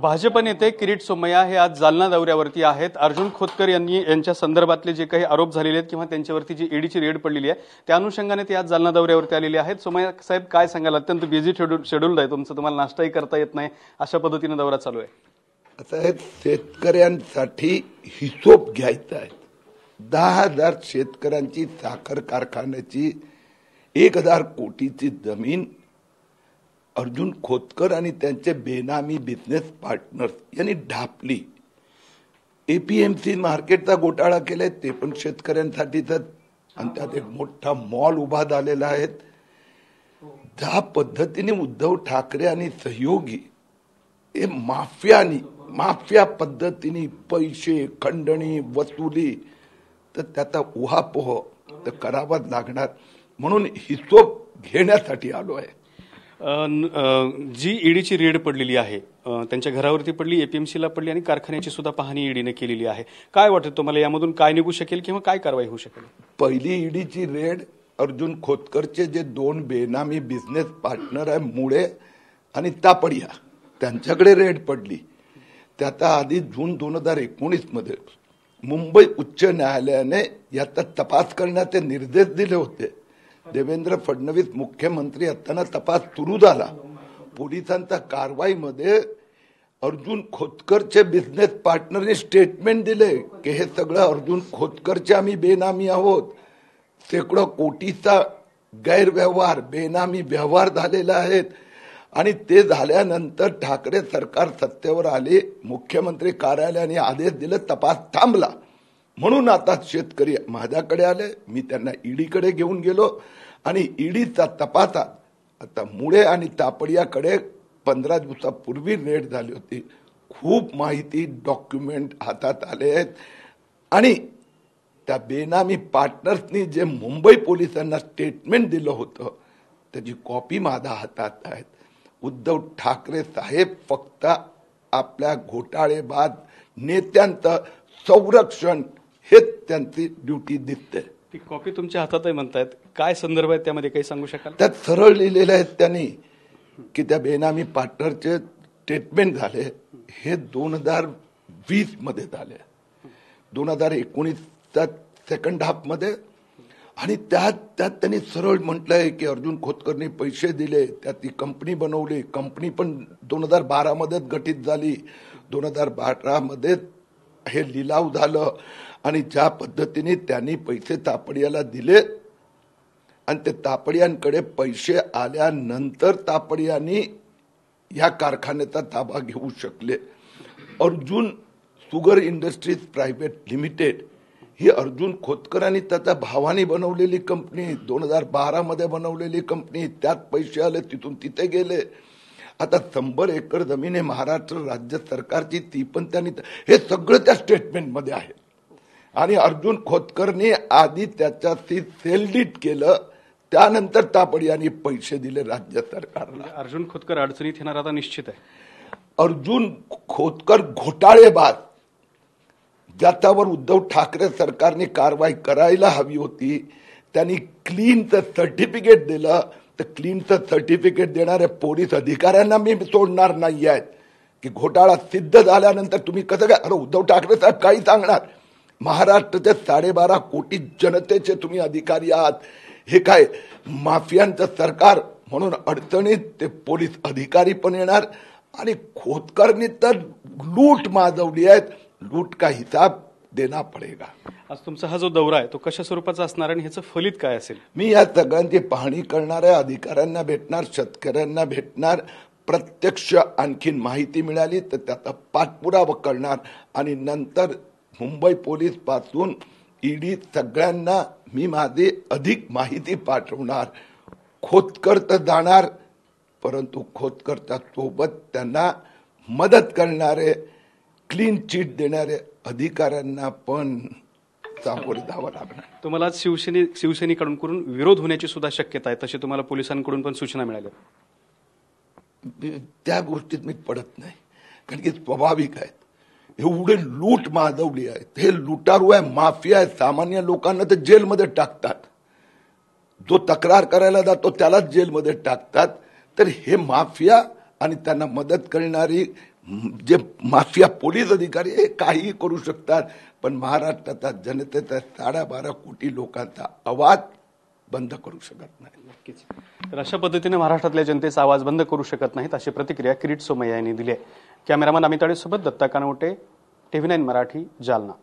भाजप नेते किरीट सोमय्या हे आज जालना दौऱ्यावरती आहेत। अर्जुन खोतकर यांच्या संदर्भातले जे काही आरोप झालेले आहेत किंवा त्यांच्यावरती जी ईडीची रेड पडलेली आहे त्या अनुषंगाने ते आज जालना दौऱ्यावरती आलेले आहेत। सोमय्या साहेब, काय सांगाल? अत्यंत बिझी शेड्यूल आहे तुमचं, तुम्हाला नाश्ताही करता येत नाही, अशा पद्धतीने दौरा चालू आहे। आता हे शेतकऱ्यांसाठी हिशोब घ्यायचा आहे। 10,000 शेतकऱ्यांची साखर कारखान्याची 1,000 कोटीची जमीन अर्जुन खोतकर आणि त्यांचे बेनामी बिझनेस पार्टनर्स यांनी ढापली। एपीएमसी मार्केटचा घोटाळा केलाय, ते पण शेतकऱ्यांसाठीच, आणि त्यात एक मोठा मॉल उभा झालेला आहे। ज्या पद्धतीने उद्धव ठाकरे आणि सहयोगी हे माफिया पद्धतीने पैसे खंडणी वसुली, तर त्याचा उहापोह तर करावाच लागणार, म्हणून हिशोब घेण्यासाठी आलो आहे। जी ईडीची रेड पडलेली आहे त्यांच्या घरावरती पडली, एपीएमसीला पडली आणि कारखान्याची सुद्धा पाहणी ईडीने केलेली आहे। काय वाटतं तुम्हाला, यामधून काय निघू शकेल किंवा काय कारवाई होऊ शकेल? पहिली ईडीची रेड अर्जुन खोतकरचे जे 2 बेनामी बिझनेस पार्टनर आहे मुळे आणि तापडिया, त्यांच्याकडे रेड पडली। त्याचा आधी जून 2019 मध्ये मुंबई उच्च न्यायालयाने याचा तपास करण्याचे निर्देश दिले होते। देवेंद्र फडणवीस मुख्यमंत्री असताना तपास सुरू झाला। पोलिसांच्या कारवाईमध्ये अर्जुन खोतकरचे बिझनेस पार्टनरने स्टेटमेंट दिले की हे सगळं अर्जुन खोतकरचे आम्ही बेनामी आहोत। शेकडो कोटीचा गैरव्यवहार बेनामी व्यवहार झालेला आहेत, आणि ते झाल्यानंतर ठाकरे सरकार सत्तेवर आले, मुख्यमंत्री कार्यालयाने आदेश दिले, तपास थांबला। म्हणून आता शेतकरी माझ्याकडे आले, मी त्यांना ईडीकडे घेऊन गेलो आणि ईडीचा तपासात आता मुळे आणि तापडियाकडे 15 दिवसापूर्वी रेड झाली होती। खूप माहिती डॉक्युमेंट हातात आले आहेत, आणि त्या बेनामी पार्टनर्सनी जे मुंबई पोलिसांना स्टेटमेंट दिलं होतं त्याची कॉपी माझ्या हातात आहेत। उद्धव ठाकरे साहेब फक्त आपल्या घोटाळेबाज नेत्यांचं संरक्षण हेच त्यांची ड्युटी दिसते। ती कॉपी तुमच्या हातात आहे म्हणतायत, काय संदर्भ आहे त्यामध्ये काही सांगू शकाल? त्यात सरळ लिहिलेलं आहे त्यांनी की त्या बेनामी पार्टनरचे स्टेटमेंट झाले हे 2020 मध्ये झाले, 2019च्या सेकंड हाफ मध्ये, आणि त्यात त्यांनी सरळ म्हटलंय की अर्जुन खोतकरने पैसे दिले, त्यात ती कंपनी बनवली, कंपनी पण 2012 मध्येच गठीत झाली, 2012 मध्ये हे लिलाव झालं, आणि ज्या पद्धतीने त्यांनी पैसे तापडियाला दिले आणि ते तापडियांकडे पैसे आल्यानंतर तापडियांनी या कारखान्याचा ताबा घेऊ शकले। Arjun sugar industries private limited ही अर्जुन खोतकर आणि त्याच्या भावाने बनवलेली कंपनी, 2012 मध्ये बनवलेली कंपनी, त्यात पैसे आले तिथून तिथे गेले। आता 100 एकर जमीन आहे महाराष्ट्र राज्य सरकारची, ती पण त्यांनी, हे सगळं त्या स्टेटमेंट मध्ये आहे। आणि अर्जुन खोतकरने आधी त्याच्याशी सेलडीट केलं, त्यानंतर तापडियांनी पैसे दिले राज्य सरकारला। अर्जुन खोतकर अडचणीत येणार आता निश्चित आहे। अर्जुन खोतकर घोटाळेबाज, ज्याच्यावर उद्धव ठाकरे सरकारने कारवाई करायला हवी होती, त्यांनी क्लीनचं सर्टिफिकेट दिलं, तर क्लीनचं सर्टिफिकेट देणाऱ्या पोलीस अधिकाऱ्यांना मी सोडणार नाही आहेत की घोटाळा सिद्ध झाल्यानंतर तुम्ही कसं काय? अरे उद्धव ठाकरे साहेब काही सांगणार, महाराष्ट्राचे 12.5 कोटी जनतेचे तुम्ही अधिकारी आहात, हे काय माफियांचं सरकार, म्हणून अडचणीत ते पोलीस अधिकारी पण येणार। आणि खोतकरनी तर लूट माजवली आहे, लूट का हिसाब देना पडेगा। आज तुमचा हा जो दौरा आहे तो कशा स्वरूपाचा असणार आणि ह्याचं फलित काय असेल? मी या सगळ्यांची पाहणी करणार आहे, अधिकाऱ्यांना भेटणार, शेतकऱ्यांना भेटणार, प्रत्यक्ष आणखीन माहिती मिळाली तर त्याचा पाठपुरावा करणार, आणि नंतर मुंबई पोलीस पासून ईडी सगळ्यांना मी माझी अधिक माहिती पाठवणार। खोतकर तर जाणार, परंतु खोतकरच्या सोबत त्यांना मदत करणारे, क्लीन चिट देणारे अधिकाऱ्यांना पण सामोरे जावं लागणार। तुम्हाला शिवसेनेकडून विरोध होण्याची सुद्धा शक्यता आहे, तशी तुम्हाला पोलिसांकडून पण सूचना मिळाल्या? त्या गोष्टीत मी पडत नाही, कारण की स्वाभाविक आहेत, एवढे लूट माजवली आहे, हे लुटारू आहे, माफिया आहे, सामान्य लोकांना तर जेलमध्ये टाकतात, जो तक्रार करायला जातो त्यालाच जेलमध्ये टाकतात। तर हे माफिया आणि त्यांना मदत करणारी जे माफिया पोलीस अधिकारी हे काहीही करू शकतात, पण महाराष्ट्राचा जनतेचा 12.5 कोटी लोकांचा आवाज बंद करू शकत नाही. नक्कीच. तर अशा पद्धतीने महाराष्ट्रातल्या जनतेचा आवाज बंद करू शकत नाहीत अशी प्रतिक्रिया किरीट सोमय्या यांनी दिली आहे. कॅमेरामन अमित आडेसोबत दत्ता कानवटे, TV9 मराठी, जालना.